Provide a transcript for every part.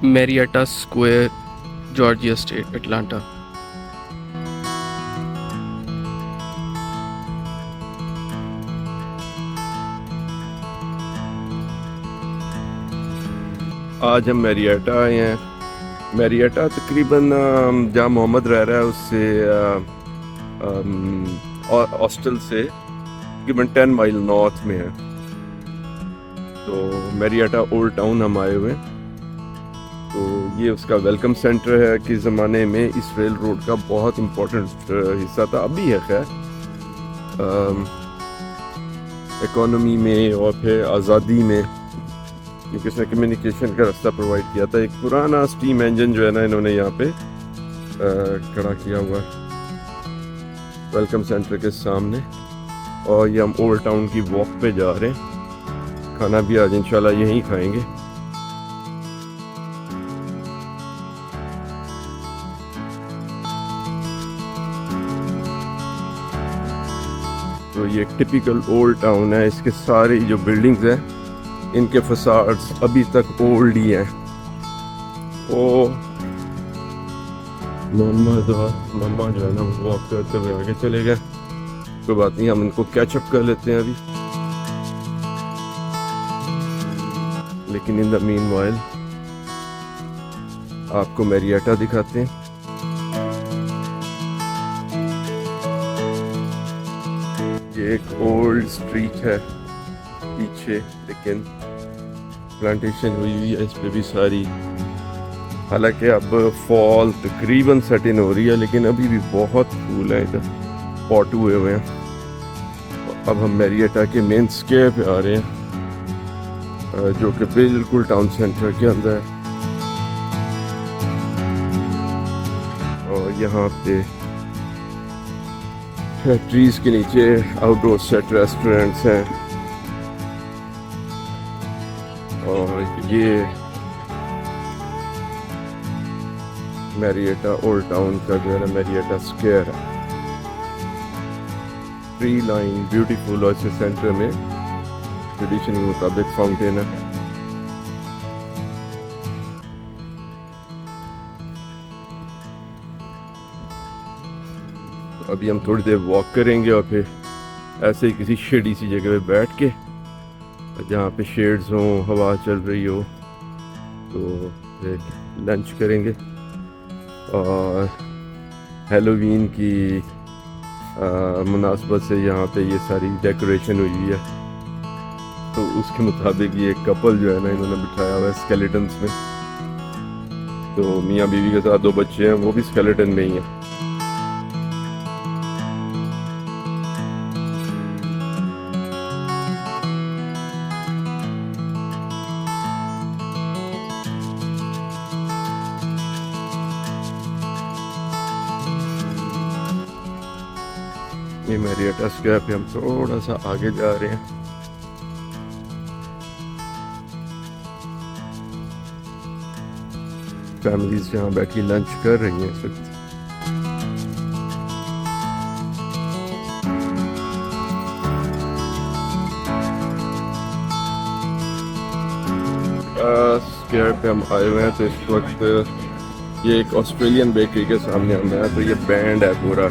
Marietta square, Georgia state, Atlanta. आज हम Marietta आए हैं। मैरियटा तकरीबन जहाँ मोहम्मद रह रहा है उससे हॉस्टल से तकरीबन 10 माइल नॉर्थ में है। तो मैरियटा ओल्ड टाउन हम आए हुए हैं। तो ये उसका वेलकम सेंटर है कि ज़माने में इस रेल रोड का बहुत इम्पोर्टेंट हिस्सा था, अभी है खैर, इकोनॉमी में और फिर आज़ादी में, क्योंकि इसने कम्युनिकेशन का रास्ता प्रोवाइड किया था। एक पुराना स्टीम इंजन जो है ना इन्होंने यहाँ पे खड़ा किया हुआ है वेलकम सेंटर के सामने। और ये हम ओल्ड टाउन की वॉक पे जा रहे हैं। खाना भी आज इंशाल्लाह यहीं खाएंगे। तो ये टिपिकल ओल्ड टाउन है। इसके सारे जो बिल्डिंग्स हैं इनके फसाड्स अभी तक ओल्ड ही हैं। ओ मम्मा जो है ना वॉक करते हुए आगे चले गए। कोई बात नहीं, हम इनको कैचअप कर लेते हैं अभी। लेकिन इन द मीनवाइल आपको मैरियटा दिखाते हैं। ये एक ओल्ड स्ट्रीट है पीछे, लेकिन प्लांटेशन हुई हुई है इस पे भी सारी। हालांकि अब फॉल तकरीबन सेट इन हो रही है, लेकिन अभी भी बहुत फूल है इधर, पॉट हुए हुए हैं। अब हम मैरियटा के मेन स्क्वायर पे आ रहे हैं, जो कि बिल्कुल टाउन सेंटर के अंदर है। और यहाँ पे ट्रीज के नीचे आउटडोर सेट रेस्टोरेंट्स हैं। और ये मैरियटा ओल्ड टाउन का जो है ना मैरियटा स्क्वायर है, ट्री लाइन ब्यूटीफुल। और इसके सेंटर में ट्रेडिशन के मुताबिक फाउंटेन है। तो अभी हम थोड़ी देर वॉक करेंगे और फिर ऐसे ही किसी शेडी सी जगह पे बैठ के, जहाँ पे शेड्स हों, हवा चल रही हो, तो फिर लंच करेंगे। और हैलोवीन की मुनासबत से यहाँ पे ये सारी डेकोरेशन हुई है। तो उसके मुताबिक ये कपल जो है ना इन्होंने बिठाया हुआ है स्केलेटन्स में। तो मियाँ बीवी के साथ 2 बच्चे हैं, वो भी स्केलेटन में ही हैं। ये मैरियटा स्क्वायर पे हम थोड़ा सा आगे जा रहे हैं। फैमिलीज यहाँ बैठी लंच कर रही हैं इस वक्त। स्क्वायर पे हम आए हुए हैं। तो इस वक्त ये एक ऑस्ट्रेलियन बेकरी के सामने हम हैं। तो ये बैंड है पूरा।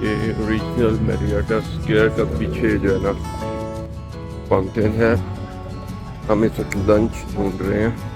ये ओरिजिनल मैरियटा स्क्वायर का पीछे जो है ना फाउंटेन है। हम इस वक्त लंच ढूंढ रहे हैं।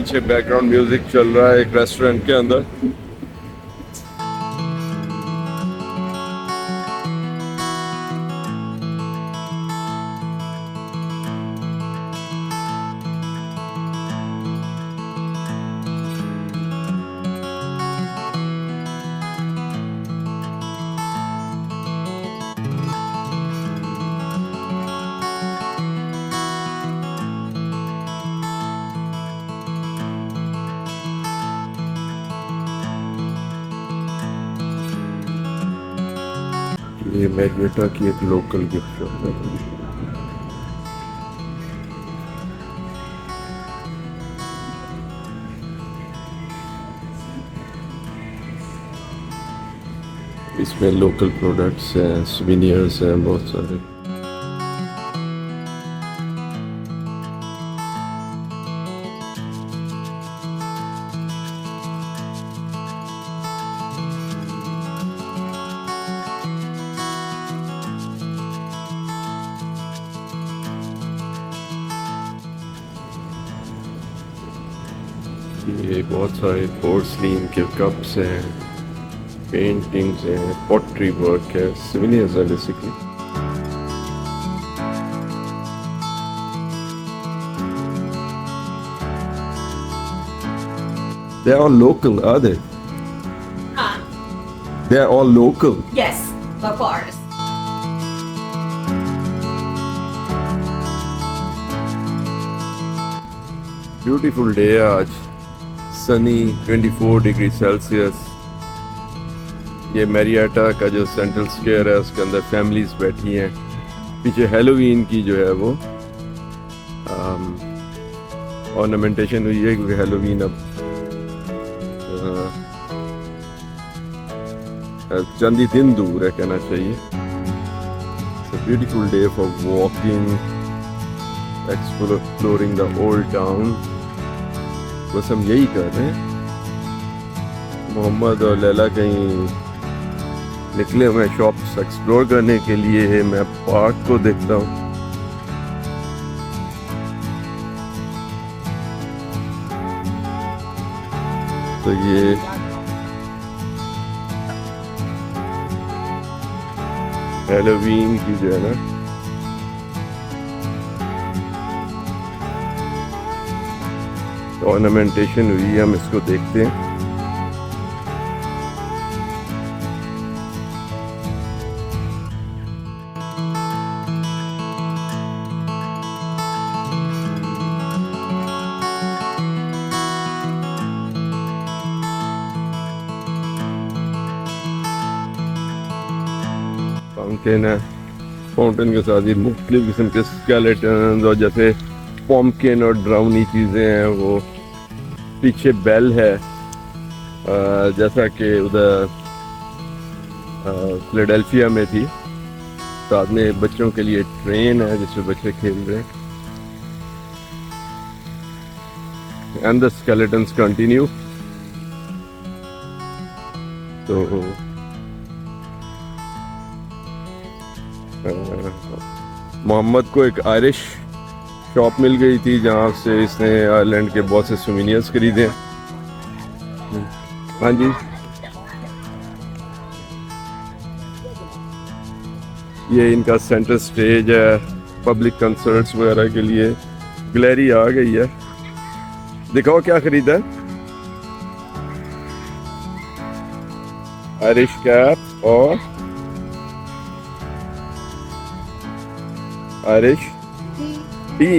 पीछे बैकग्राउंड म्यूजिक चल रहा है एक रेस्टोरेंट के अंदर। ये मैरियटा की एक लोकल गिफ्ट शॉप है। इसमें लोकल प्रोडक्ट्स हैं, सोवेनियर्स हैं बहुत सारे। ये बहुत सारे पोर्सलिन के कप्स हैं, पेंटिंग्स हैं, पॉटरी वर्क है, सोवेनियर्स है basically. They are all local, are they? They are all local. Yes, of course. Beautiful day है आज, सनी 24 डिग्री सेल्सियस। ये मैरियटा का जो सेंट्रल स्क्वायर है उसके अंदर फैमिलीज बैठी हैं। पीछे हैलोवीन की जो है वो ऑर्नामेंटेशन हुई है क्योंकि हैलोवीन अब चंद ही दिन दूर है कहना चाहिए। Beautiful day for walking, exploring the old town. बस हम यही कर रहे हैं। मोहम्मद और लैला कहीं निकले हुए शॉप्स एक्सप्लोर करने के लिए। मैं पार्क को देखता हूँ। तो ये हैलोवीन की जो है ना ऑर्नामेंटेशन हुई है, हम इसको देखते हैं। फाउंटेन है, फाउंटेन के साथ ही मुख्तलिफ किस्म के स्केलेटन और जैसे पम्पकिन और ड्राउनी चीज़ें हैं। वो पीछे बेल है, जैसा कि उधर फिलाडेल्फिया में थी। साथ में बच्चों के लिए ट्रेन है जिसमें बच्चे खेल रहे हैं। And the skeletons continue. तो मोहम्मद को एक आयरिश शॉप मिल गई थी जहाँ से इसने आयरलैंड के बहुत से सोवेनियर्स खरीदे। हाँ जी, ये इनका सेंटर स्टेज है पब्लिक कंसर्ट्स वगैरह के लिए। गैलरी आ गई है। दिखाओ क्या खरीदा है। आयरिश कैप और आयरिश टी।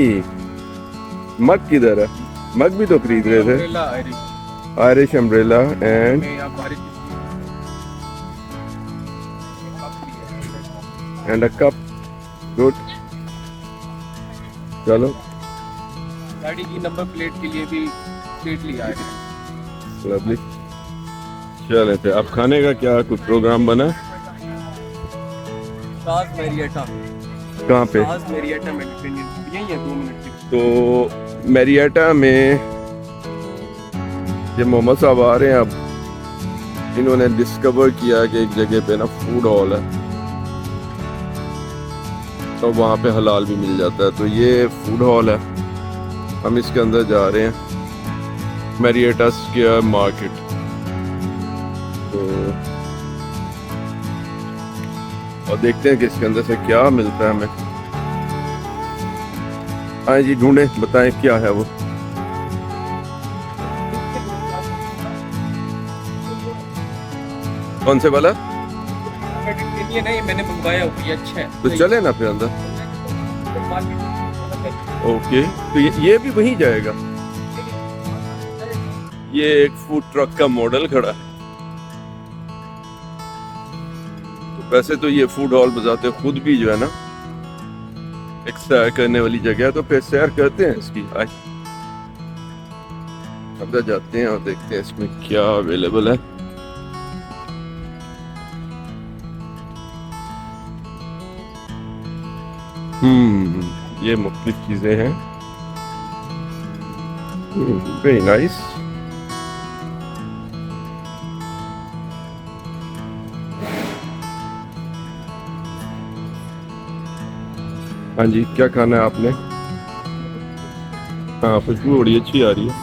मग किधर है? मग भी तो खरीद रहे थे। Irish umbrella and a cup. Good, चलो। गाड़ी की नंबर प्लेट के लिए भी प्लेट लिया है। लवली, चले थे। अब खाने का क्या कुछ प्रोग्राम बना? ताज मैरियटा। कहाँ पे? ताज मैरियटा मेडिटेरेनियन, यही है 2 मिनट की। तो मैरियटा में ये मोहम्मद साहब आ रहे हैं। अब इन्होंने डिस्कवर किया कि एक जगह पे ना फूड हॉल है, तो वहाँ पे हलाल भी मिल जाता है। तो ये फूड हॉल है, हम इसके अंदर जा रहे हैं। Marietta square market. तो और देखते हैं कि इसके अंदर से क्या मिलता है हमें। आए जी, ढूंढे, बताएं क्या है वो। कौन से वाला? ये नहीं, मैंने मंगवाया हुआ, ये अच्छा है। तो चले ना फिर अंदर। ओके, तो ये भी वहीं जाएगा। ये एक फूड ट्रक का मॉडल खड़ा है। तो वैसे तो ये फूड हॉल बजाते खुद भी जो है ना एक सैर करने वाली जगह है, तो फिर सैर करते हैं इसकी। आज अंदर जाते हैं और देखते हैं इसमें क्या अवेलेबल है। ये मुख्तलिफ चीजें हैं। Very nice. हाँ जी, क्या खाना है आपने? हाँ, खुशबू बड़ी अच्छी आ रही है।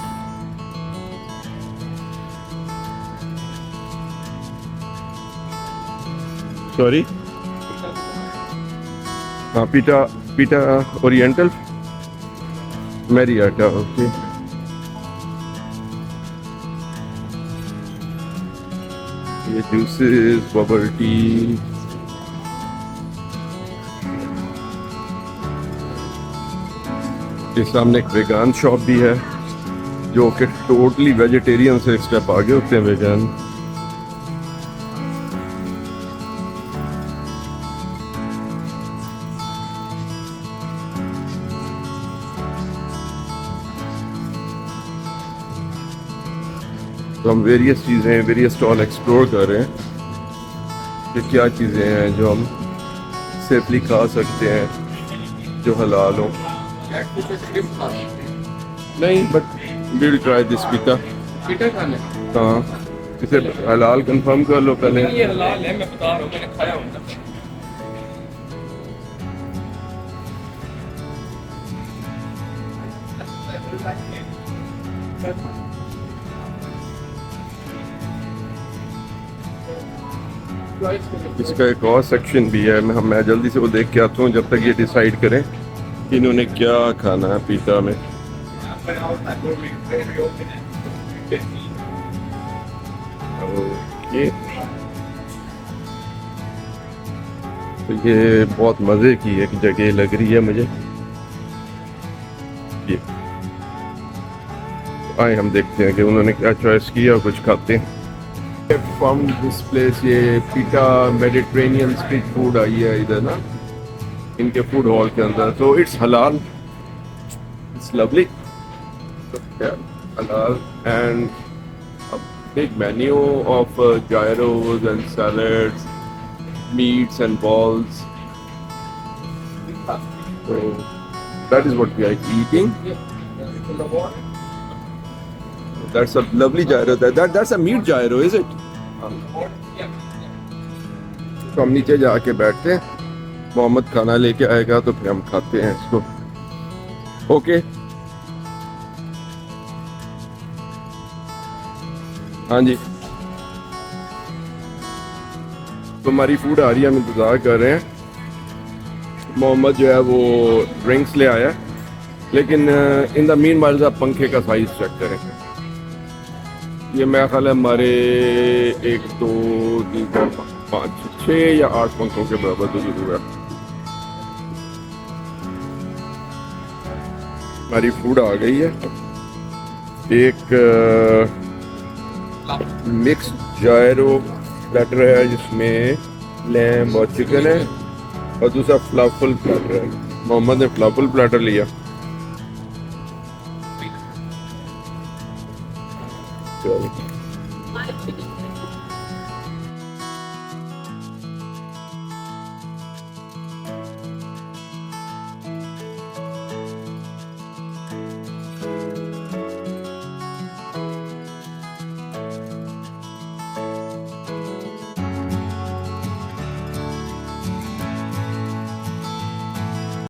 सॉरी, हाँ, पीटा ओरिएंटल मैरियटा। ओके, ये जूसेस, बबल टी। ये सामने एक वेगान शॉप भी है जो कि टोटली वेजिटेरियन से एक स्टेप आगे होते हैं वेगान। तो हम वेरियस स्टॉल एक्सप्लोर कर रहे हैं कि क्या चीज़ें हैं जो हम सेफली खा सकते हैं जो हलाल हो। नहीं, बट विल ट्राई दिस पीटा। पीटा खाना? हाँ, इसे हलाल कंफर्म कर लो पहले। ये हलाल है, मैं बता रहा हूँ, मैंने खाया होता। इसका एक और सेक्शन भी है। मैं जल्दी से वो देख के आता हूँ जब तक ये डिसाइड करें कि इन्होंने क्या खाना है पीटा में। ओके, तो ये बहुत मज़े की एक जगह लग रही है मुझे। ये आए हम देखते हैं कि उन्होंने क्या चॉइस किया और कुछ खाते हैं। फ्रॉम दिस प्लेस ये पीटा मेडिटेरेनियन स्ट्रीट फूड आई है इधर ना, इनके फूड हॉल के अंदर। तो इट्स हलाल, इट्स लवली, हलाल and a big menu of gyros and salads, meats and balls. So that is what we are eating. That's a lovely gyro. That's a meat gyro, is it? तो हम नीचे जाके बैठते हैं, मोहम्मद खाना लेके आएगा तो फिर हम खाते हैं इसको। ओके, हाँ जी, तो हमारी फूड आ रही है, हम इंतज़ार कर रहे हैं। मोहम्मद जो है वो ड्रिंक्स ले आया, लेकिन इन द मीन वाइल आप पंखे का साइज चेक करें। ये मेरा ख्याल है हमारे 1 2 3 4 5 6 या 8 पंखों के बराबर तो जरूर है। हमारी फूड आ गई है। एक मिक्स जायरो प्लेटर है जिसमें लैम्ब और चिकन है, और दूसरा फ्लाफल प्लेटर है। मोहम्मद ने फ्लाफल प्लेटर लिया।